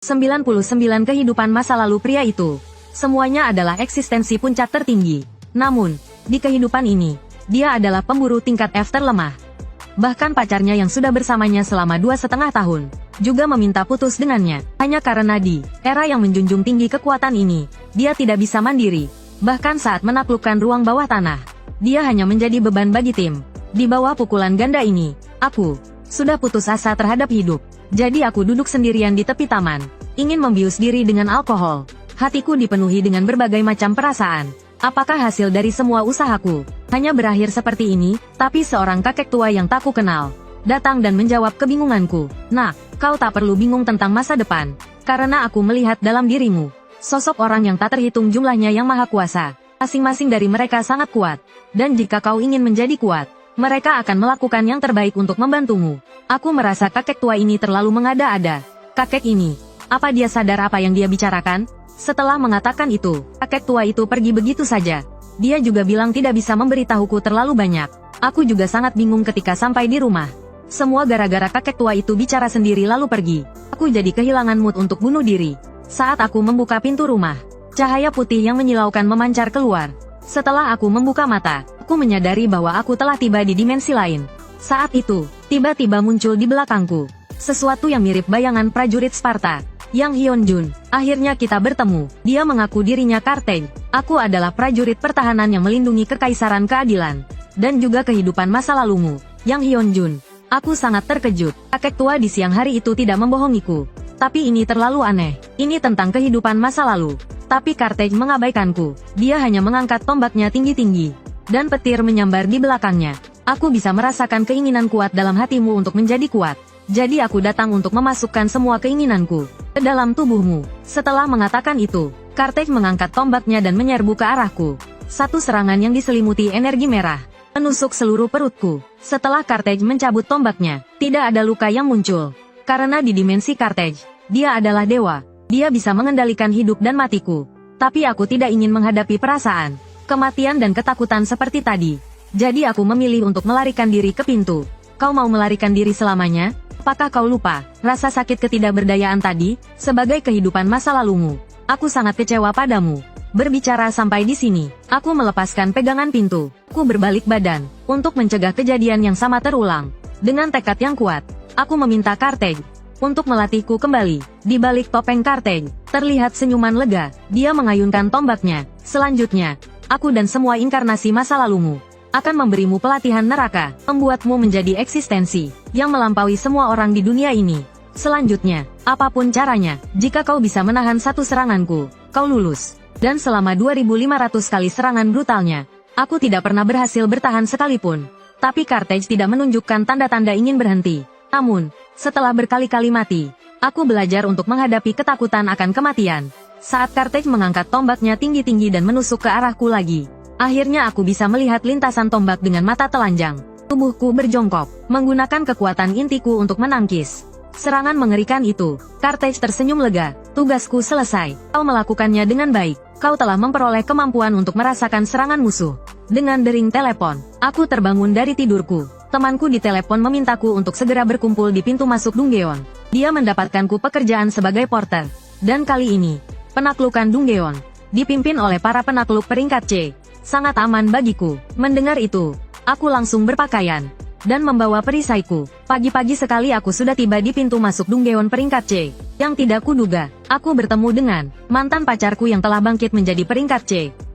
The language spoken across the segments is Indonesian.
99 kehidupan masa lalu pria itu. Semuanya adalah eksistensi puncak tertinggi. Namun, di kehidupan ini, dia adalah pemburu tingkat F terlemah. Bahkan pacarnya yang sudah bersamanya selama 2,5 tahun, juga meminta putus dengannya. Hanya karena di era yang menjunjung tinggi kekuatan ini, dia tidak bisa mandiri. Bahkan saat menaklukkan ruang bawah tanah, dia hanya menjadi beban bagi tim. Di bawah pukulan ganda ini, aku sudah putus asa terhadap hidup. Jadi aku duduk sendirian di tepi taman, ingin membius diri dengan alkohol. Hatiku dipenuhi dengan berbagai macam perasaan. Apakah hasil dari semua usahaku hanya berakhir seperti ini? Tapi seorang kakek tua yang tak ku kenal datang dan menjawab kebingunganku. Nah, kau tak perlu bingung tentang masa depan, karena aku melihat dalam dirimu sosok orang yang tak terhitung jumlahnya yang maha kuasa. Masing-masing dari mereka sangat kuat, dan jika kau ingin menjadi kuat, mereka akan melakukan yang terbaik untuk membantumu. Aku merasa kakek tua ini terlalu mengada-ada. Kakek ini, apa dia sadar apa yang dia bicarakan? Setelah mengatakan itu, kakek tua itu pergi begitu saja. Dia juga bilang tidak bisa memberitahuku terlalu banyak. Aku juga sangat bingung ketika sampai di rumah. Semua gara-gara kakek tua itu bicara sendiri lalu pergi. Aku jadi kehilangan mood untuk bunuh diri. Saat aku membuka pintu rumah, cahaya putih yang menyilaukan memancar keluar. Setelah aku membuka mata, aku menyadari bahwa aku telah tiba di dimensi lain. Saat itu, tiba-tiba muncul di belakangku sesuatu yang mirip bayangan prajurit Sparta. Yang Hyunjun, akhirnya kita bertemu. Dia mengaku dirinya Kartej. Aku adalah prajurit pertahanan yang melindungi kekaisaran keadilan dan juga kehidupan masa lalumu, Yang Hyunjun. Aku sangat terkejut. Kakek tua di siang hari itu tidak membohongiku. Tapi ini terlalu aneh. Ini tentang kehidupan masa lalu. Tapi Kartej mengabaikanku. Dia hanya mengangkat tombaknya tinggi-tinggi, dan petir menyambar di belakangnya. Aku bisa merasakan keinginan kuat dalam hatimu untuk menjadi kuat. Jadi aku datang untuk memasukkan semua keinginanku ke dalam tubuhmu. Setelah mengatakan itu, Kartej mengangkat tombaknya dan menyerbu ke arahku. Satu serangan yang diselimuti energi merah menusuk seluruh perutku. Setelah Kartej mencabut tombaknya, tidak ada luka yang muncul. Karena di dimensi Kartej, dia adalah dewa. Dia bisa mengendalikan hidup dan matiku. Tapi aku tidak ingin menghadapi perasaan kematian dan ketakutan seperti tadi. Jadi aku memilih untuk melarikan diri ke pintu. Kau mau melarikan diri selamanya? Apakah kau lupa rasa sakit ketidakberdayaan tadi? Sebagai kehidupan masa lalumu, aku sangat kecewa padamu. Berbicara sampai di sini, aku melepaskan pegangan pintu. Aku berbalik badan untuk mencegah kejadian yang sama terulang. Dengan tekad yang kuat, aku meminta Kartej untuk melatihku kembali. Di balik topeng Kartej, terlihat senyuman lega. Dia mengayunkan tombaknya. Selanjutnya, aku dan semua inkarnasi masa lalumu akan memberimu pelatihan neraka, membuatmu menjadi eksistensi yang melampaui semua orang di dunia ini. Selanjutnya, apapun caranya, jika kau bisa menahan satu seranganku, kau lulus. Dan selama 2500 kali serangan brutalnya, aku tidak pernah berhasil bertahan sekalipun. Tapi Kartej tidak menunjukkan tanda-tanda ingin berhenti. Namun, setelah berkali-kali mati, aku belajar untuk menghadapi ketakutan akan kematian. Saat Kartej mengangkat tombaknya tinggi-tinggi dan menusuk ke arahku lagi, akhirnya aku bisa melihat lintasan tombak dengan mata telanjang. Tubuhku berjongkok, menggunakan kekuatan intiku untuk menangkis serangan mengerikan itu. Kartej tersenyum lega. Tugasku selesai. Kau melakukannya dengan baik. Kau telah memperoleh kemampuan untuk merasakan serangan musuh. Dengan dering telepon, aku terbangun dari tidurku. Temanku di telepon memintaku untuk segera berkumpul di pintu masuk Dunggeon. Dia mendapatkanku pekerjaan sebagai porter. Dan kali ini, penaklukan Dunggeon dipimpin oleh para penakluk peringkat C. Sangat aman bagiku. Mendengar itu, aku langsung berpakaian dan membawa perisaiku. Pagi-pagi sekali aku sudah tiba di pintu masuk Dunggeon peringkat C. Yang tidak kuduga, aku bertemu dengan mantan pacarku yang telah bangkit menjadi peringkat C.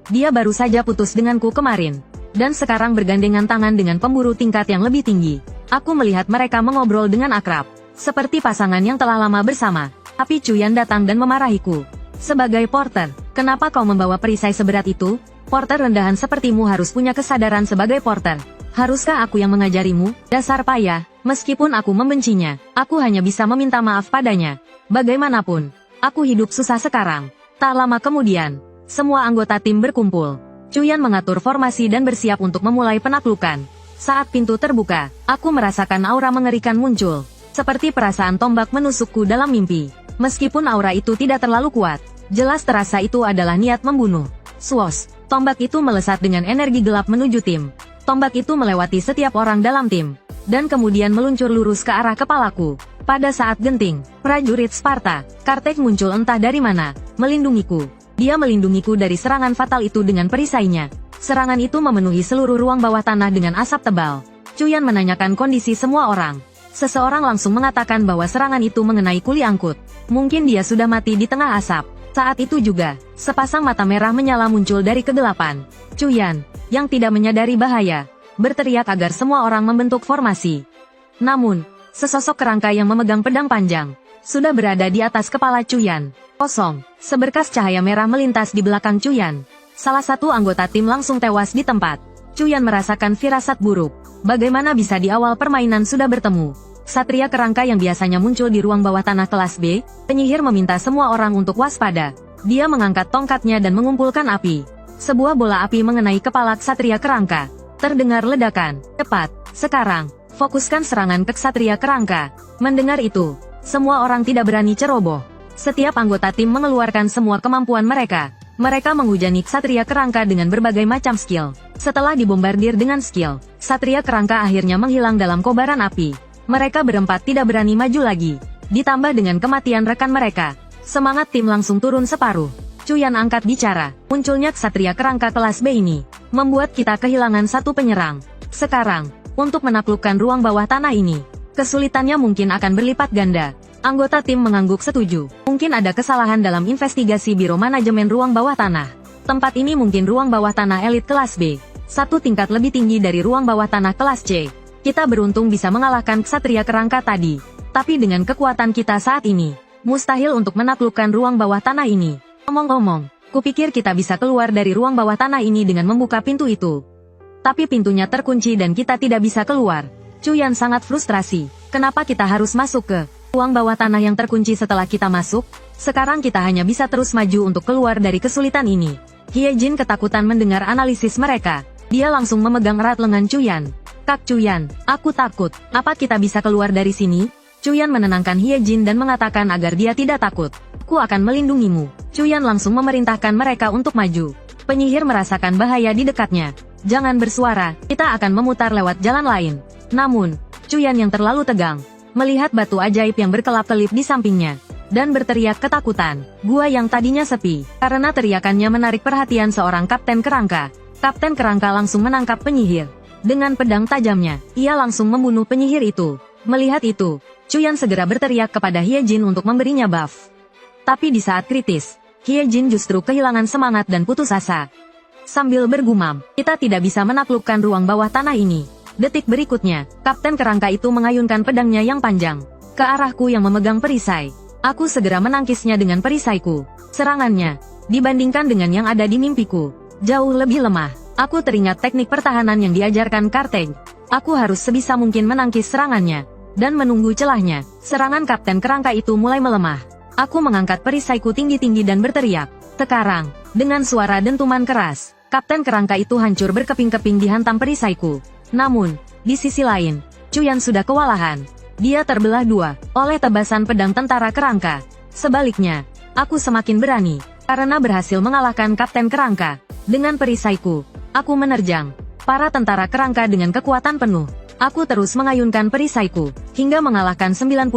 Dia baru saja putus denganku kemarin, dan sekarang bergandengan tangan dengan pemburu tingkat yang lebih tinggi. Aku melihat mereka mengobrol dengan akrab, seperti pasangan yang telah lama bersama. Tapi Chuyan datang dan memarahiku. Sebagai porter, kenapa kau membawa perisai seberat itu? Porter rendahan sepertimu harus punya kesadaran sebagai porter. Haruskah aku yang mengajarimu? Dasar payah. Meskipun aku membencinya, aku hanya bisa meminta maaf padanya. Bagaimanapun, aku hidup susah sekarang. Tak lama kemudian, semua anggota tim berkumpul. Chuyan mengatur formasi dan bersiap untuk memulai penaklukan. Saat pintu terbuka, aku merasakan aura mengerikan muncul. Seperti perasaan tombak menusukku dalam mimpi. Meskipun aura itu tidak terlalu kuat, jelas terasa itu adalah niat membunuh. Swoosh, tombak itu melesat dengan energi gelap menuju tim. Tombak itu melewati setiap orang dalam tim, dan kemudian meluncur lurus ke arah kepalaku. Pada saat genting, prajurit Sparta, Karteg muncul entah dari mana, melindungiku. Dia melindungiku dari serangan fatal itu dengan perisainya. Serangan itu memenuhi seluruh ruang bawah tanah dengan asap tebal. Cuyan menanyakan kondisi semua orang. Seseorang langsung mengatakan bahwa serangan itu mengenai kuli angkut. Mungkin dia sudah mati di tengah asap. Saat itu juga, sepasang mata merah menyala muncul dari kegelapan. Cuyan, yang tidak menyadari bahaya, berteriak agar semua orang membentuk formasi. Namun, sesosok kerangka yang memegang pedang panjang, sudah berada di atas kepala Cuyan. Kosong, seberkas cahaya merah melintas di belakang Cuyan. Salah satu anggota tim langsung tewas di tempat. Cuyan merasakan firasat buruk. Bagaimana bisa di awal permainan sudah bertemu? Satria kerangka yang biasanya muncul di ruang bawah tanah kelas B, penyihir meminta semua orang untuk waspada. Dia mengangkat tongkatnya dan mengumpulkan api. Sebuah bola api mengenai kepala ksatria kerangka. Terdengar ledakan. Cepat, sekarang, fokuskan serangan ke ksatria kerangka. Mendengar itu, semua orang tidak berani ceroboh. Setiap anggota tim mengeluarkan semua kemampuan mereka. Mereka menghujani ksatria kerangka dengan berbagai macam skill. Setelah dibombardir dengan skill, ksatria kerangka akhirnya menghilang dalam kobaran api. Mereka berempat tidak berani maju lagi. Ditambah dengan kematian rekan mereka, semangat tim langsung turun separuh. Cuyan angkat bicara. Munculnya ksatria kerangka kelas B ini membuat kita kehilangan satu penyerang. Sekarang, untuk menaklukkan ruang bawah tanah ini, kesulitannya mungkin akan berlipat ganda. Anggota tim mengangguk setuju. Mungkin ada kesalahan dalam investigasi Biro Manajemen Ruang Bawah Tanah. Tempat ini mungkin ruang bawah tanah elit kelas B. Satu tingkat lebih tinggi dari ruang bawah tanah kelas C. Kita beruntung bisa mengalahkan ksatria kerangka tadi. Tapi dengan kekuatan kita saat ini, mustahil untuk menaklukkan ruang bawah tanah ini. Omong-omong, kupikir kita bisa keluar dari ruang bawah tanah ini dengan membuka pintu itu. Tapi pintunya terkunci dan kita tidak bisa keluar. Cuyan sangat frustrasi. Kenapa kita harus masuk ke ruang bawah tanah yang terkunci setelah kita masuk? Sekarang kita hanya bisa terus maju untuk keluar dari kesulitan ini. Hyejin ketakutan mendengar analisis mereka. Dia langsung memegang erat lengan Cuyan. Kak Cuyan, aku takut. Apa kita bisa keluar dari sini? Cuyan menenangkan Hyejin dan mengatakan agar dia tidak takut. Ku akan melindungimu. Cuyan langsung memerintahkan mereka untuk maju. Penyihir merasakan bahaya di dekatnya. Jangan bersuara, kita akan memutar lewat jalan lain. Namun, Cuyan yang terlalu tegang, melihat batu ajaib yang berkelap-kelip di sampingnya, dan berteriak ketakutan. Gua yang tadinya sepi, karena teriakannya menarik perhatian seorang kapten kerangka. Kapten kerangka langsung menangkap penyihir. Dengan pedang tajamnya, ia langsung membunuh penyihir itu. Melihat itu, Cuyan segera berteriak kepada Hyejin untuk memberinya buff. Tapi di saat kritis, Hyejin justru kehilangan semangat dan putus asa. Sambil bergumam, kita tidak bisa menaklukkan ruang bawah tanah ini. Detik berikutnya, kapten kerangka itu mengayunkan pedangnya yang panjang ke arahku yang memegang perisai. Aku segera menangkisnya dengan perisaiku. Serangannya, dibandingkan dengan yang ada di mimpiku, jauh lebih lemah. Aku teringat teknik pertahanan yang diajarkan Karteg. Aku harus sebisa mungkin menangkis serangannya, dan menunggu celahnya. Serangan kapten kerangka itu mulai melemah. Aku mengangkat perisaiku tinggi-tinggi dan berteriak. Sekarang, dengan suara dentuman keras, kapten kerangka itu hancur berkeping-keping dihantam perisaiku. Namun, di sisi lain, Cuyan sudah kewalahan. Dia terbelah dua oleh tebasan pedang tentara kerangka. Sebaliknya, aku semakin berani, karena berhasil mengalahkan kapten kerangka. Dengan perisaiku, aku menerjang para tentara kerangka dengan kekuatan penuh. Aku terus mengayunkan perisaiku, hingga mengalahkan 99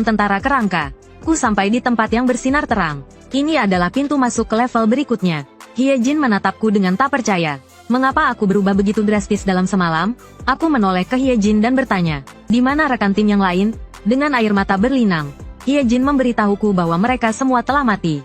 tentara kerangka. Ku sampai di tempat yang bersinar terang. Ini adalah pintu masuk ke level berikutnya. Hyejin menatapku dengan tak percaya. Mengapa aku berubah begitu drastis dalam semalam? Aku menoleh ke Hyejin dan bertanya, di mana rekan tim yang lain? Dengan air mata berlinang, Hyejin memberitahuku bahwa mereka semua telah mati.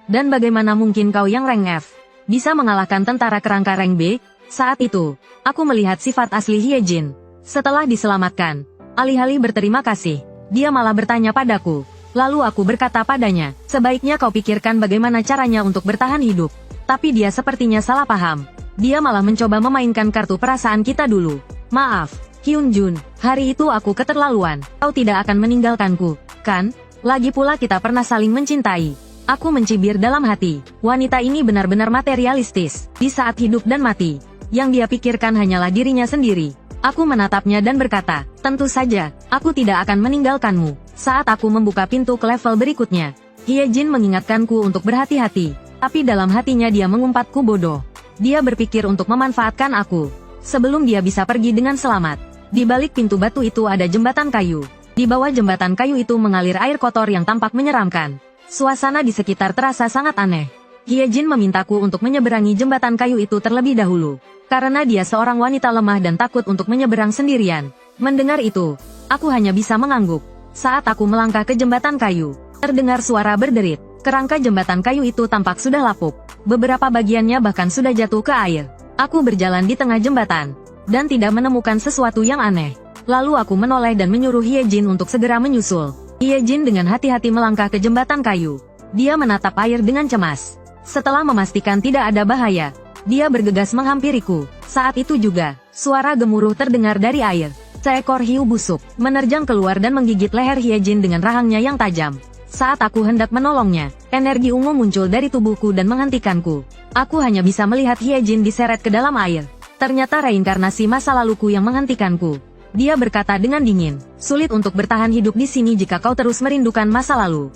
Dan bagaimana mungkin kau yang rank F bisa mengalahkan tentara kerangka rank B? Saat itu, aku melihat sifat asli Hyejin. Setelah diselamatkan, alih-alih berterima kasih, dia malah bertanya padaku. Lalu aku berkata padanya, sebaiknya kau pikirkan bagaimana caranya untuk bertahan hidup. Tapi dia sepertinya salah paham. Dia malah mencoba memainkan kartu perasaan kita dulu. Maaf, Hyunjun, hari itu aku keterlaluan. Kau tidak akan meninggalkanku, kan? Lagi pula kita pernah saling mencintai. Aku mencibir dalam hati. Wanita ini benar-benar materialistis. Di saat hidup dan mati, yang dia pikirkan hanyalah dirinya sendiri. Aku menatapnya dan berkata, tentu saja, aku tidak akan meninggalkanmu. Saat aku membuka pintu ke level berikutnya, Hyejin mengingatkanku untuk berhati-hati. Tapi dalam hatinya dia mengumpatku bodoh. Dia berpikir untuk memanfaatkan aku, sebelum dia bisa pergi dengan selamat. Di balik pintu batu itu ada jembatan kayu. Di bawah jembatan kayu itu mengalir air kotor yang tampak menyeramkan. Suasana di sekitar terasa sangat aneh. Hyejin memintaku untuk menyeberangi jembatan kayu itu terlebih dahulu. Karena dia seorang wanita lemah dan takut untuk menyeberang sendirian. Mendengar itu, aku hanya bisa mengangguk. Saat aku melangkah ke jembatan kayu, terdengar suara berderit. Kerangka jembatan kayu itu tampak sudah lapuk. Beberapa bagiannya bahkan sudah jatuh ke air. Aku berjalan di tengah jembatan, dan tidak menemukan sesuatu yang aneh. Lalu aku menoleh dan menyuruh Hyejin untuk segera menyusul. Hyejin dengan hati-hati melangkah ke jembatan kayu. Dia menatap air dengan cemas. Setelah memastikan tidak ada bahaya, dia bergegas menghampiriku. Saat itu juga, suara gemuruh terdengar dari air. Seekor hiu busuk menerjang keluar dan menggigit leher Hyejin dengan rahangnya yang tajam. Saat aku hendak menolongnya, energi ungu muncul dari tubuhku dan menghentikanku. Aku hanya bisa melihat Hyejin diseret ke dalam air. Ternyata reinkarnasi masa laluku yang menghentikanku. Dia berkata dengan dingin, "Sulit untuk bertahan hidup di sini jika kau terus merindukan masa lalu.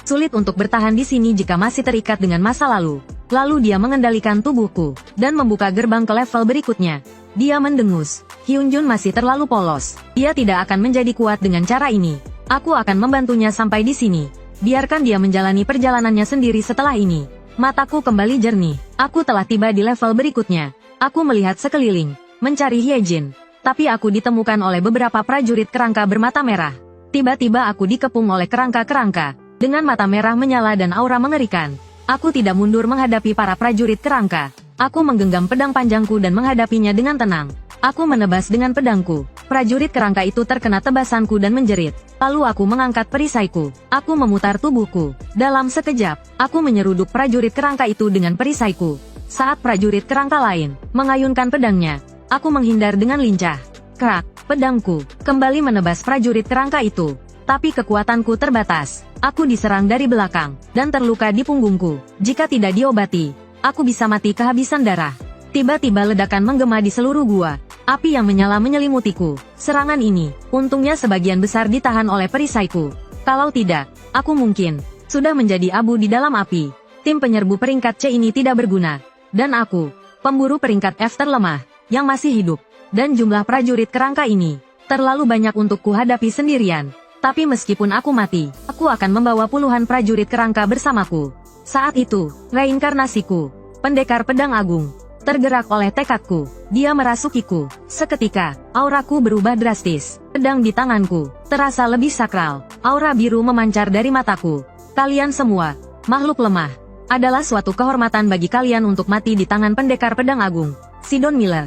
Sulit untuk bertahan di sini jika masih terikat dengan masa lalu." Lalu dia mengendalikan tubuhku, dan membuka gerbang ke level berikutnya. Dia mendengus. Hyunjun masih terlalu polos. Dia tidak akan menjadi kuat dengan cara ini. Aku akan membantunya sampai di sini. Biarkan dia menjalani perjalanannya sendiri setelah ini. Mataku kembali jernih. Aku telah tiba di level berikutnya. Aku melihat sekeliling, mencari Hyejin. Tapi aku ditemukan oleh beberapa prajurit kerangka bermata merah. Tiba-tiba aku dikepung oleh kerangka-kerangka. Dengan mata merah menyala dan aura mengerikan. Aku tidak mundur menghadapi para prajurit kerangka. Aku menggenggam pedang panjangku dan menghadapinya dengan tenang. Aku menebas dengan pedangku. Prajurit kerangka itu terkena tebasanku dan menjerit. Lalu aku mengangkat perisaiku. Aku memutar tubuhku. Dalam sekejap, aku menyeruduk prajurit kerangka itu dengan perisaiku. Saat prajurit kerangka lain mengayunkan pedangnya, aku menghindar dengan lincah. Krak, pedangku kembali menebas prajurit kerangka itu. Tapi kekuatanku terbatas. Aku diserang dari belakang, dan terluka di punggungku. Jika tidak diobati, aku bisa mati kehabisan darah. Tiba-tiba ledakan menggema di seluruh gua. Api yang menyala menyelimutiku. Serangan ini, untungnya sebagian besar ditahan oleh perisaiku. Kalau tidak, aku mungkin sudah menjadi abu di dalam api. Tim penyerbu peringkat C ini tidak berguna. Dan aku, pemburu peringkat F terlemah, yang masih hidup. Dan jumlah prajurit kerangka ini, terlalu banyak untuk kuhadapi sendirian. Tapi meskipun aku mati, aku akan membawa puluhan prajurit kerangka bersamaku. Saat itu, reinkarnasiku, pendekar pedang agung, tergerak oleh tekadku. Dia merasukiku. Seketika, auraku berubah drastis. Pedang di tanganku terasa lebih sakral. Aura biru memancar dari mataku. Kalian semua, makhluk lemah. Adalah suatu kehormatan bagi kalian untuk mati di tangan pendekar pedang agung, Sidon Miller.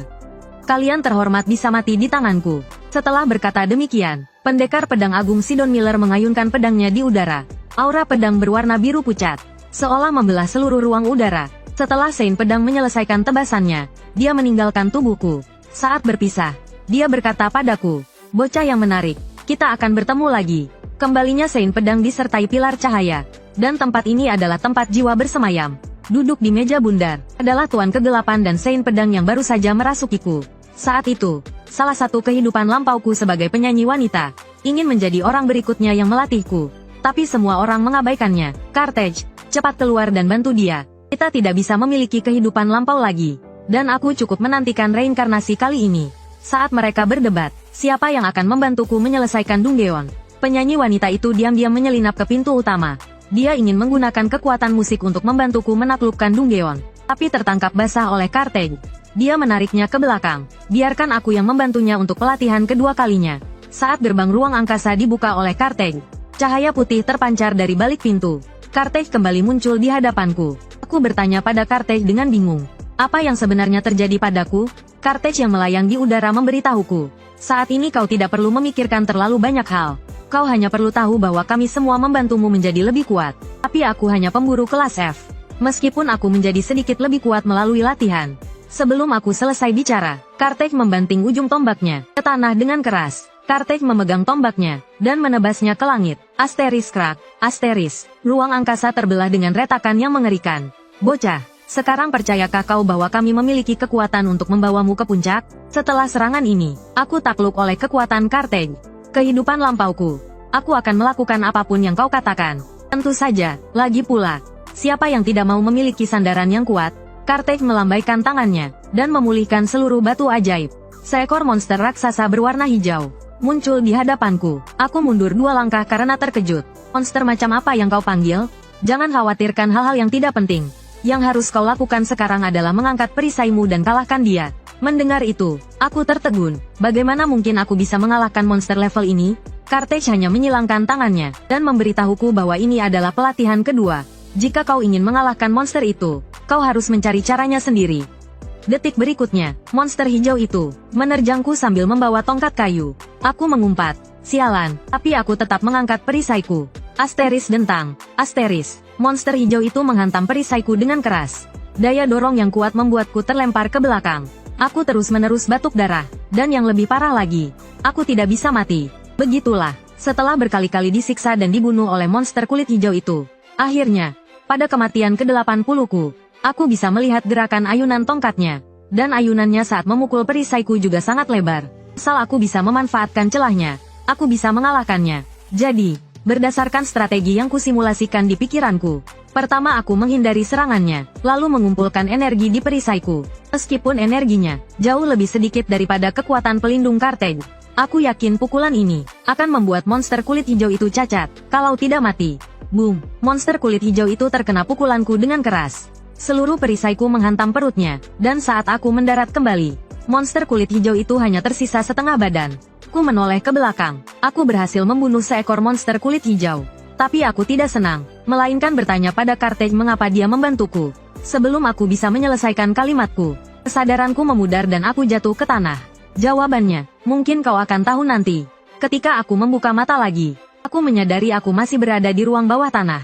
Kalian terhormat bisa mati di tanganku. Setelah berkata demikian, pendekar pedang agung Sidon Miller mengayunkan pedangnya di udara. Aura pedang berwarna biru pucat, seolah membelah seluruh ruang udara. Setelah Sein pedang menyelesaikan tebasannya, dia meninggalkan tubuhku. Saat berpisah, dia berkata padaku, "Bocah yang menarik, kita akan bertemu lagi." Kembalinya Sein pedang disertai pilar cahaya, dan tempat ini adalah tempat jiwa bersemayam. Duduk di meja bundar, adalah Tuan Kegelapan dan Sein pedang yang baru saja merasukiku. Saat itu, salah satu kehidupan lampauku sebagai penyanyi wanita, ingin menjadi orang berikutnya yang melatihku. Tapi semua orang mengabaikannya. Carthage, cepat keluar dan bantu dia. Kita tidak bisa memiliki kehidupan lampau lagi. Dan aku cukup menantikan reinkarnasi kali ini. Saat mereka berdebat, siapa yang akan membantuku menyelesaikan Dunggeon? Penyanyi wanita itu diam-diam menyelinap ke pintu utama. Dia ingin menggunakan kekuatan musik untuk membantuku menaklukkan Dunggeon. Tapi tertangkap basah oleh Carthage. Dia menariknya ke belakang. Biarkan aku yang membantunya untuk pelatihan kedua kalinya. Saat gerbang ruang angkasa dibuka oleh Carthage, cahaya putih terpancar dari balik pintu. Carthage kembali muncul di hadapanku. Aku bertanya pada Carthage dengan bingung. Apa yang sebenarnya terjadi padaku? Carthage yang melayang di udara memberitahuku. Saat ini kau tidak perlu memikirkan terlalu banyak hal. Kau hanya perlu tahu bahwa kami semua membantumu menjadi lebih kuat. Tapi aku hanya pemburu kelas F. Meskipun aku menjadi sedikit lebih kuat melalui latihan. Sebelum aku selesai bicara, Carthage membanting ujung tombaknya ke tanah dengan keras. Carthage memegang tombaknya, dan menebasnya ke langit. Asteris krak, asteris. Ruang angkasa terbelah dengan retakan yang mengerikan. Bocah, sekarang percayakah kau bahwa kami memiliki kekuatan untuk membawamu ke puncak? Setelah serangan ini, aku takluk oleh kekuatan Carthage. Kehidupan lampauku. Aku akan melakukan apapun yang kau katakan. Tentu saja, lagi pula. Siapa yang tidak mau memiliki sandaran yang kuat? Carthage melambaikan tangannya, dan memulihkan seluruh batu ajaib. Seekor monster raksasa berwarna hijau muncul di hadapanku. Aku mundur 2 langkah karena terkejut. Monster macam apa yang kau panggil? Jangan khawatirkan hal-hal yang tidak penting. Yang harus kau lakukan sekarang adalah mengangkat perisaimu dan kalahkan dia. Mendengar itu, aku tertegun. Bagaimana mungkin aku bisa mengalahkan monster level ini? Carthage hanya menyilangkan tangannya, dan memberitahuku bahwa ini adalah pelatihan kedua. Jika kau ingin mengalahkan monster itu, kau harus mencari caranya sendiri. Detik berikutnya, monster hijau itu menerjangku sambil membawa tongkat kayu. Aku mengumpat, sialan, tapi aku tetap mengangkat perisaiku. Asteris dentang, asteris. Monster hijau itu menghantam perisaiku dengan keras. Daya dorong yang kuat membuatku terlempar ke belakang. Aku terus-menerus batuk darah, dan yang lebih parah lagi, aku tidak bisa mati. Begitulah, setelah berkali-kali disiksa dan dibunuh oleh monster kulit hijau itu, akhirnya, pada kematian ke-80ku, aku bisa melihat gerakan ayunan tongkatnya, dan ayunannya saat memukul perisaiku juga sangat lebar. Asal aku bisa memanfaatkan celahnya, aku bisa mengalahkannya. Jadi, berdasarkan strategi yang kusimulasikan di pikiranku, pertama aku menghindari serangannya, lalu mengumpulkan energi di perisaiku. Meskipun energinya jauh lebih sedikit daripada kekuatan pelindung Carthage, aku yakin pukulan ini akan membuat monster kulit hijau itu cacat, kalau tidak mati. Boom! Monster kulit hijau itu terkena pukulanku dengan keras. Seluruh perisaiku menghantam perutnya, dan saat aku mendarat kembali, monster kulit hijau itu hanya tersisa setengah badan. Aku menoleh ke belakang. Aku berhasil membunuh seekor monster kulit hijau. Tapi aku tidak senang, melainkan bertanya pada Carthage mengapa dia membantuku. Sebelum aku bisa menyelesaikan kalimatku, kesadaranku memudar dan aku jatuh ke tanah. Jawabannya, mungkin kau akan tahu nanti. Ketika aku membuka mata lagi, aku menyadari aku masih berada di ruang bawah tanah.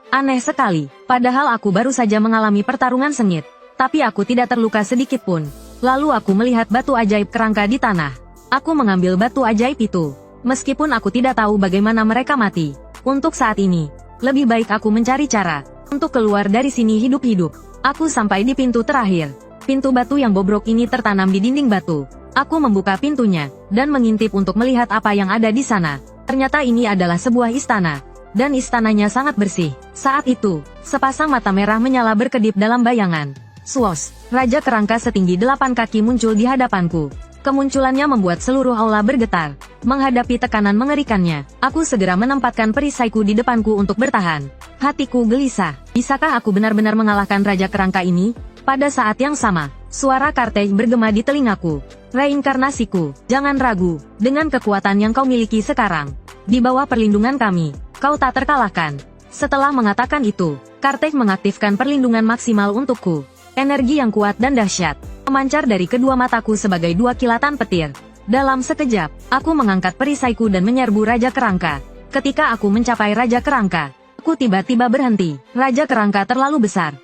Aneh sekali, padahal aku baru saja mengalami pertarungan sengit. Tapi aku tidak terluka sedikit pun. Lalu aku melihat batu ajaib kerangka di tanah. Aku mengambil batu ajaib itu. Meskipun aku tidak tahu bagaimana mereka mati. Untuk saat ini, lebih baik aku mencari cara untuk keluar dari sini hidup-hidup. Aku sampai di pintu terakhir. Pintu batu yang bobrok ini tertanam di dinding batu. Aku membuka pintunya, dan mengintip untuk melihat apa yang ada di sana. Ternyata ini adalah sebuah istana. Dan istananya sangat bersih. Saat itu, sepasang mata merah menyala berkedip dalam bayangan. Swos, Raja Kerangka setinggi 8 kaki muncul di hadapanku. Kemunculannya membuat seluruh aula bergetar. Menghadapi tekanan mengerikannya, aku segera menempatkan perisaiku di depanku untuk bertahan. Hatiku gelisah. Bisakah aku benar-benar mengalahkan Raja Kerangka ini? Pada saat yang sama, suara Carthage bergema di telingaku. Reinkarnasiku, jangan ragu, dengan kekuatan yang kau miliki sekarang. Di bawah perlindungan kami, kau tak terkalahkan. Setelah mengatakan itu, Carthage mengaktifkan perlindungan maksimal untukku. Energi yang kuat dan dahsyat memancar dari kedua mataku sebagai 2 kilatan petir. Dalam sekejap, aku mengangkat perisaiku dan menyerbu Raja Kerangka. Ketika aku mencapai Raja Kerangka, aku tiba-tiba berhenti. Raja Kerangka terlalu besar.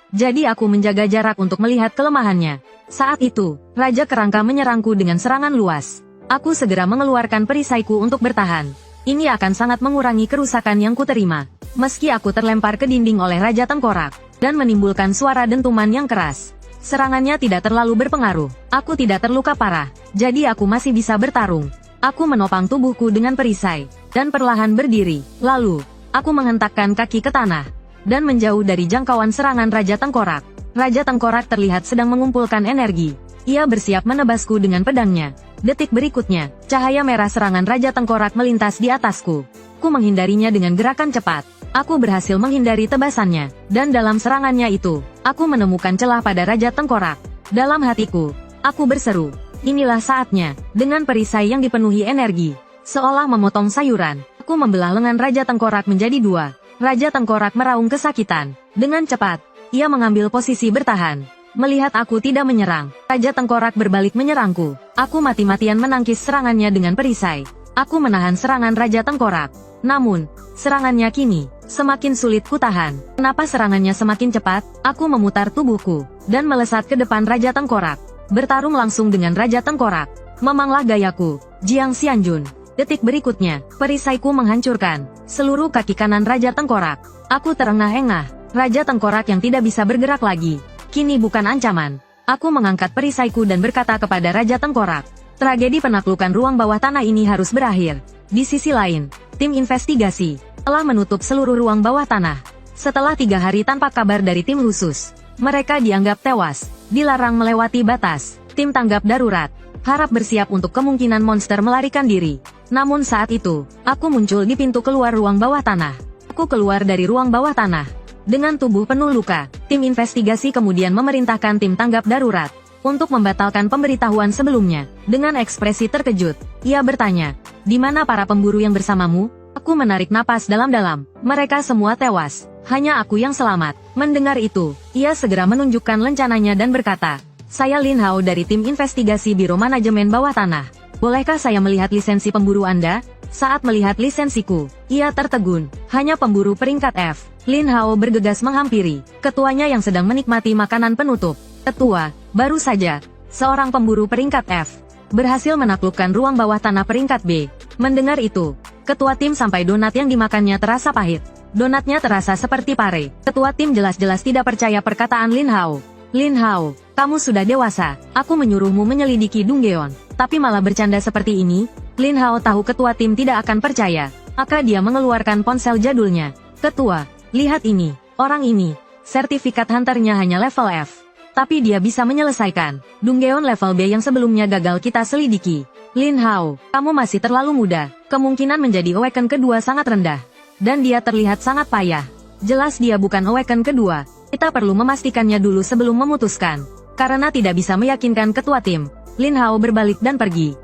Jadi aku menjaga jarak untuk melihat kelemahannya. Saat itu, Raja Kerangka menyerangku dengan serangan luas. Aku segera mengeluarkan perisaiku untuk bertahan. Ini akan sangat mengurangi kerusakan yang kuterima. Meski aku terlempar ke dinding oleh Raja Tengkorak, dan menimbulkan suara dentuman yang keras. Serangannya tidak terlalu berpengaruh. Aku tidak terluka parah, jadi aku masih bisa bertarung. Aku menopang tubuhku dengan perisai, dan perlahan berdiri. Lalu, aku menghentakkan kaki ke tanah, dan menjauh dari jangkauan serangan Raja Tengkorak. Raja Tengkorak terlihat sedang mengumpulkan energi. Ia bersiap menebasku dengan pedangnya. Detik berikutnya, cahaya merah serangan Raja Tengkorak melintas di atasku. Aku menghindarinya dengan gerakan cepat. Aku berhasil menghindari tebasannya, dan dalam serangannya itu, aku menemukan celah pada Raja Tengkorak. Dalam hatiku, aku berseru, inilah saatnya. Dengan perisai yang dipenuhi energi, seolah memotong sayuran, aku membelah lengan Raja Tengkorak menjadi 2. Raja Tengkorak meraung kesakitan. Dengan cepat, ia mengambil posisi bertahan. Melihat aku tidak menyerang, Raja Tengkorak berbalik menyerangku. Aku mati-matian menangkis serangannya dengan perisai. Aku menahan serangan Raja Tengkorak. Namun, serangannya kini semakin sulit kutahan. Kenapa serangannya semakin cepat? Aku memutar tubuhku dan melesat ke depan Raja Tengkorak. Bertarung langsung dengan Raja Tengkorak. Memanglah gayaku, Jiang Xianjun. Detik berikutnya, perisaiku menghancurkan seluruh kaki kanan Raja Tengkorak. Aku terengah-engah. Raja Tengkorak yang tidak bisa bergerak lagi, kini bukan ancaman. Aku mengangkat perisaiku dan berkata kepada Raja Tengkorak, tragedi penaklukan ruang bawah tanah ini harus berakhir. Di sisi lain, tim investigasi telah menutup seluruh ruang bawah tanah. Setelah 3 hari tanpa kabar dari tim khusus, mereka dianggap tewas, dilarang melewati batas. Tim tanggap darurat, harap bersiap untuk kemungkinan monster melarikan diri. Namun saat itu, aku muncul di pintu keluar ruang bawah tanah. Aku keluar dari ruang bawah tanah. Dengan tubuh penuh luka, tim investigasi kemudian memerintahkan tim tanggap darurat untuk membatalkan pemberitahuan sebelumnya. Dengan ekspresi terkejut, ia bertanya, "Di mana para pemburu yang bersamamu?" Aku menarik napas dalam-dalam. Mereka semua tewas. Hanya aku yang selamat. Mendengar itu, ia segera menunjukkan lencananya dan berkata, "Saya Lin Hao dari tim investigasi Biro Manajemen Bawah Tanah. Bolehkah saya melihat lisensi pemburu Anda?" Saat melihat lisensiku, ia tertegun. "Hanya pemburu peringkat F." Lin Hao bergegas menghampiri ketuanya yang sedang menikmati makanan penutup. "Ketua, baru saja, seorang pemburu peringkat F berhasil menaklukkan ruang bawah tanah peringkat B." Mendengar itu, ketua tim sampai donat yang dimakannya terasa pahit. Donatnya terasa seperti pare. Ketua tim jelas-jelas tidak percaya perkataan Lin Hao. "Lin Hao, kamu sudah dewasa. Aku menyuruhmu menyelidiki Donggaeon, tapi malah bercanda seperti ini." Lin Hao tahu ketua tim tidak akan percaya. Maka dia mengeluarkan ponsel jadulnya. "Ketua, lihat ini. Orang ini, sertifikat hunternya hanya level F. Tapi dia bisa menyelesaikan Donggaeon level B yang sebelumnya gagal kita selidiki. Lin Hao, kamu masih terlalu muda. Kemungkinan menjadi Awaken kedua sangat rendah. Dan dia terlihat sangat payah. Jelas dia bukan Awaken kedua. Kita perlu memastikannya dulu sebelum memutuskan." Karena tidak bisa meyakinkan ketua tim, Lin Hao berbalik dan pergi.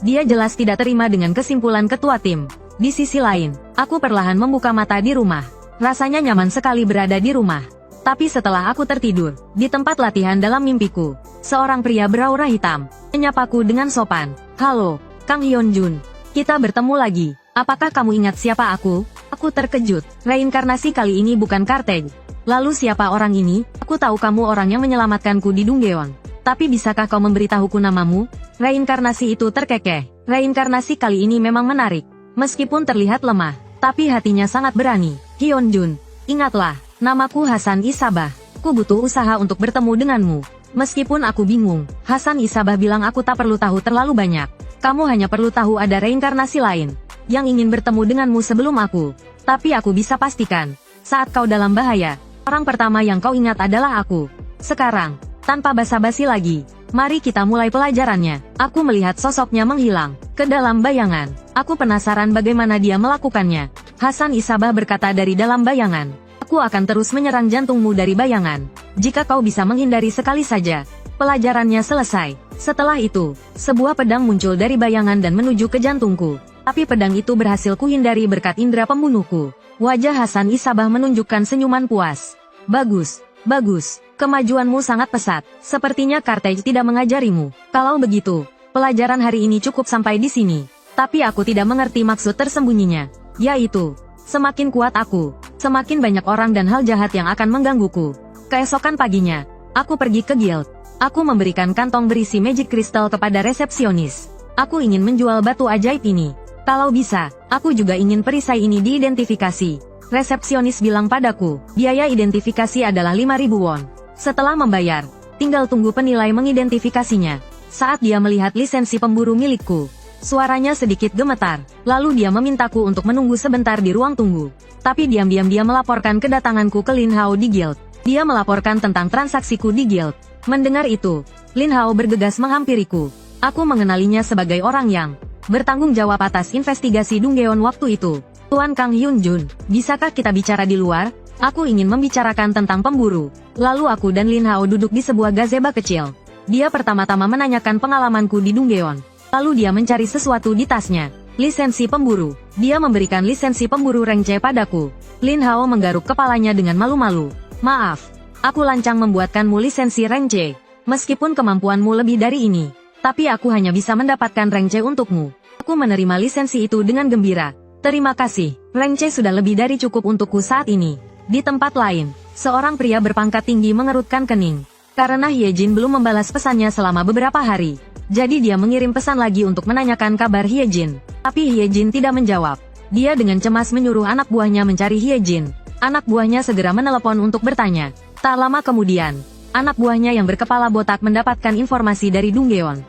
Dia jelas tidak terima dengan kesimpulan ketua tim. Di sisi lain, aku perlahan membuka mata di rumah. Rasanya nyaman sekali berada di rumah. Tapi setelah aku tertidur, di tempat latihan dalam mimpiku, seorang pria beraura hitam menyapaku dengan sopan. "Halo, Kang Hyunjun. Kita bertemu lagi. Apakah kamu ingat siapa aku?" Aku terkejut. Reinkarnasi kali ini bukan Kartej. "Lalu siapa orang ini?" "Aku tahu kamu orang yang menyelamatkanku di Donggaeon. Tapi bisakah kau memberitahuku namamu?" Reinkarnasi itu terkekeh. Reinkarnasi kali ini memang menarik. Meskipun terlihat lemah, tapi hatinya sangat berani. "Hyunjun, ingatlah, namaku Hasan Isabah. Aku butuh usaha untuk bertemu denganmu." Meskipun aku bingung, Hasan Isabah bilang aku tak perlu tahu terlalu banyak. "Kamu hanya perlu tahu ada reinkarnasi lain yang ingin bertemu denganmu sebelum aku. Tapi aku bisa pastikan, saat kau dalam bahaya, orang pertama yang kau ingat adalah aku. Sekarang, tanpa basa-basi lagi, mari kita mulai pelajarannya." Aku melihat sosoknya menghilang ke dalam bayangan. Aku penasaran bagaimana dia melakukannya. Hasan Isabah berkata dari dalam bayangan, "Aku akan terus menyerang jantungmu dari bayangan. Jika kau bisa menghindari sekali saja, pelajarannya selesai." Setelah itu, sebuah pedang muncul dari bayangan dan menuju ke jantungku. Tapi pedang itu berhasil kuhindari berkat indera pembunuhku. Wajah Hasan Isabah menunjukkan senyuman puas. "Bagus, bagus. Kemajuanmu sangat pesat. Sepertinya Kartej tidak mengajarimu. Kalau begitu, pelajaran hari ini cukup sampai di sini." Tapi aku tidak mengerti maksud tersembunyinya. Yaitu, semakin kuat aku, semakin banyak orang dan hal jahat yang akan menggangguku. Keesokan paginya, aku pergi ke guild. Aku memberikan kantong berisi magic crystal kepada resepsionis. Aku ingin menjual batu ajaib ini. Kalau bisa, aku juga ingin perisai ini diidentifikasi. Resepsionis bilang padaku, biaya identifikasi adalah 5.000 won. Setelah membayar, tinggal tunggu penilai mengidentifikasinya. Saat dia melihat lisensi pemburu milikku, suaranya sedikit gemetar. Lalu dia memintaku untuk menunggu sebentar di ruang tunggu. Tapi diam-diam dia melaporkan kedatanganku ke Lin Hao di guild. Dia melaporkan tentang transaksiku di guild. Mendengar itu, Lin Hao bergegas menghampiriku. Aku mengenalinya sebagai orang yang bertanggung jawab atas investigasi Donggaeon waktu itu. "Tuan Kang Hyunjun, bisakah kita bicara di luar? Aku ingin membicarakan tentang pemburu." Lalu aku dan Lin Hao duduk di sebuah gazebo kecil. Dia pertama-tama menanyakan pengalamanku di Donggaeon. Lalu dia mencari sesuatu di tasnya. Lisensi pemburu. Dia memberikan lisensi pemburu rank C padaku. Lin Hao menggaruk kepalanya dengan malu-malu. "Maaf, aku lancang membuatkanmu lisensi rank C. Meskipun kemampuanmu lebih dari ini, tapi aku hanya bisa mendapatkan rank C untukmu." Aku menerima lisensi itu dengan gembira. "Terima kasih, rank C sudah lebih dari cukup untukku saat ini." Di tempat lain, seorang pria berpangkat tinggi mengerutkan kening. Karena Hyejin belum membalas pesannya selama beberapa hari, jadi dia mengirim pesan lagi untuk menanyakan kabar Hyejin. Tapi Hyejin tidak menjawab. Dia dengan cemas menyuruh anak buahnya mencari Hyejin. Anak buahnya segera menelepon untuk bertanya. Tak lama kemudian, anak buahnya yang berkepala botak mendapatkan informasi dari Donggaeon.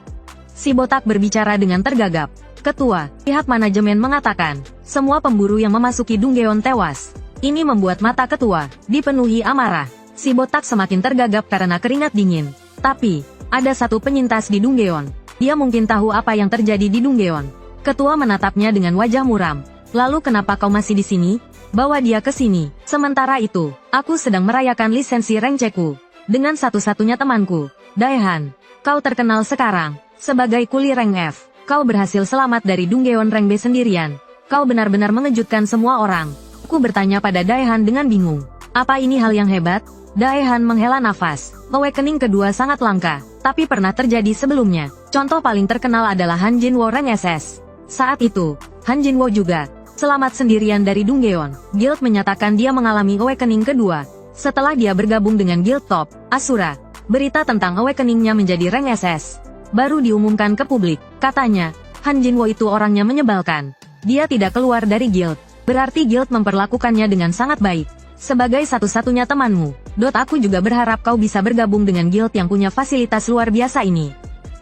Si botak berbicara dengan tergagap. "Ketua, pihak manajemen mengatakan, semua pemburu yang memasuki Donggaeon tewas." Ini membuat mata ketua dipenuhi amarah. Si botak semakin tergagap karena keringat dingin. "Tapi, ada satu penyintas di Donggaeon. Dia mungkin tahu apa yang terjadi di Dunggeon. Ketua menatapnya dengan wajah muram. Lalu kenapa kau masih di sini? Bawa dia ke sini. Sementara itu, aku sedang merayakan lisensi rank C-ku. Dengan satu-satunya temanku, Daehan. Kau terkenal sekarang sebagai kuli rank F. Kau berhasil selamat dari Dunggeon rank B sendirian. Kau benar-benar mengejutkan semua orang. Aku bertanya pada Daehan dengan bingung. Apa ini hal yang hebat? Daehan menghela nafas. Awakening kedua sangat langka, tapi pernah terjadi sebelumnya. Contoh paling terkenal adalah Han Jinwo rank SS. Saat itu, Han Jinwo juga selamat sendirian dari Dunggeon. Guild menyatakan dia mengalami awakening kedua. Setelah dia bergabung dengan Guild Top Asura, berita tentang awakeningnya menjadi rank SS baru diumumkan ke publik. Katanya, Han Jinwo itu orangnya menyebalkan. Dia tidak keluar dari guild. Berarti guild memperlakukannya dengan sangat baik. Sebagai satu-satunya temanmu, aku juga berharap kau bisa bergabung dengan guild yang punya fasilitas luar biasa ini.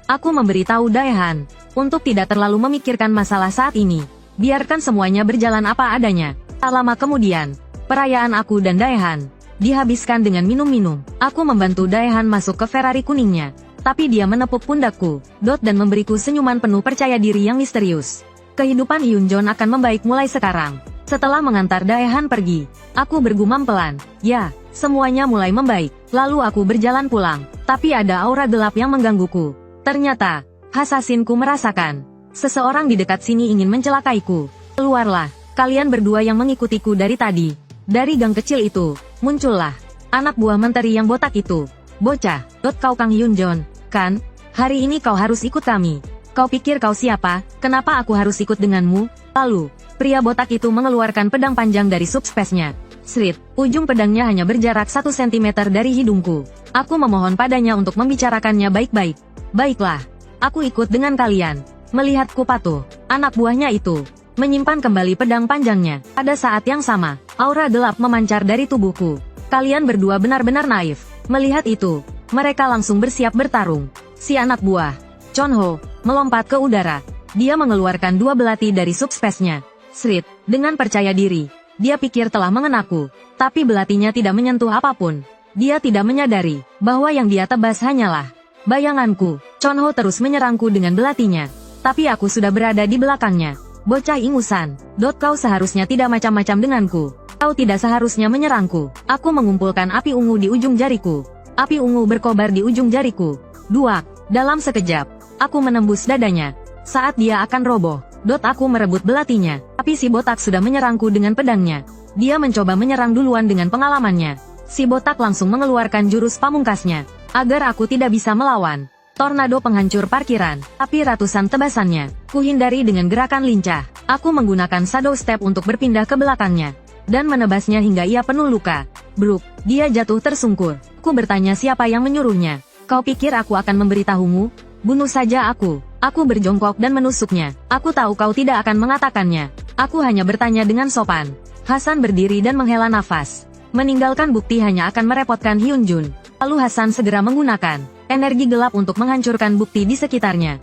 Aku memberitahu Daehan untuk tidak terlalu memikirkan masalah saat ini. Biarkan semuanya berjalan apa adanya. Tak lama kemudian, perayaan aku dan Daehan dihabiskan dengan minum-minum. Aku membantu Daehan masuk ke Ferrari kuningnya. Tapi dia menepuk pundakku, dan memberiku senyuman penuh percaya diri yang misterius. Kehidupan Hyunjin akan membaik mulai sekarang. Setelah mengantar Daehan pergi, aku bergumam pelan. Ya, semuanya mulai membaik. Lalu aku berjalan pulang. Tapi ada aura gelap yang menggangguku. Ternyata, Hasasinku merasakan seseorang di dekat sini ingin mencelakaiku. Keluarlah, kalian berdua yang mengikutiku dari tadi. Dari gang kecil itu, muncullah anak buah menteri yang botak itu. Bocah, kau Kang Hyunjin, kan? Hari ini kau harus ikut kami. Kau pikir kau siapa? Kenapa aku harus ikut denganmu? Lalu, pria botak itu mengeluarkan pedang panjang dari subspace-nya. Srit, ujung pedangnya hanya berjarak 1 cm dari hidungku. Aku memohon padanya untuk membicarakannya baik-baik. Baiklah, aku ikut dengan kalian. Melihatku patuh, anak buahnya itu menyimpan kembali pedang panjangnya. Pada saat yang sama, aura gelap memancar dari tubuhku. Kalian berdua benar-benar naif. Melihat itu, mereka langsung bersiap bertarung. Si anak buah, Chonho, melompat ke udara. Dia mengeluarkan 2 belati dari subspace-nya. Srit, dengan percaya diri, dia pikir telah mengenaku. Tapi belatinya tidak menyentuh apapun. Dia tidak menyadari bahwa yang dia tebas hanyalah bayanganku. Chonho terus menyerangku dengan belatinya. Tapi aku sudah berada di belakangnya. Bocah ingusan, kau seharusnya tidak macam-macam denganku. Kau tidak seharusnya menyerangku. Aku mengumpulkan api ungu di ujung jariku. Api ungu berkobar di ujung jariku. Duak, dalam sekejap, aku menembus dadanya. Saat dia akan roboh, aku merebut belatinya. Tapi si botak sudah menyerangku dengan pedangnya. Dia mencoba menyerang duluan dengan pengalamannya. Si botak langsung mengeluarkan jurus pamungkasnya. Agar aku tidak bisa melawan. Tornado penghancur parkiran, tapi ratusan tebasannya. Kuhindari dengan gerakan lincah. Aku menggunakan shadow step untuk berpindah ke belakangnya. Dan menebasnya hingga ia penuh luka. Bruk, dia jatuh tersungkur. Ku bertanya siapa yang menyuruhnya. Kau pikir aku akan memberitahumu? Bunuh saja aku. Aku berjongkok dan menusuknya. Aku tahu kau tidak akan mengatakannya. Aku hanya bertanya dengan sopan. Hasan berdiri dan menghela nafas. Meninggalkan bukti hanya akan merepotkan Hyunjin. Lalu Hasan segera menggunakan energi gelap untuk menghancurkan bukti di sekitarnya.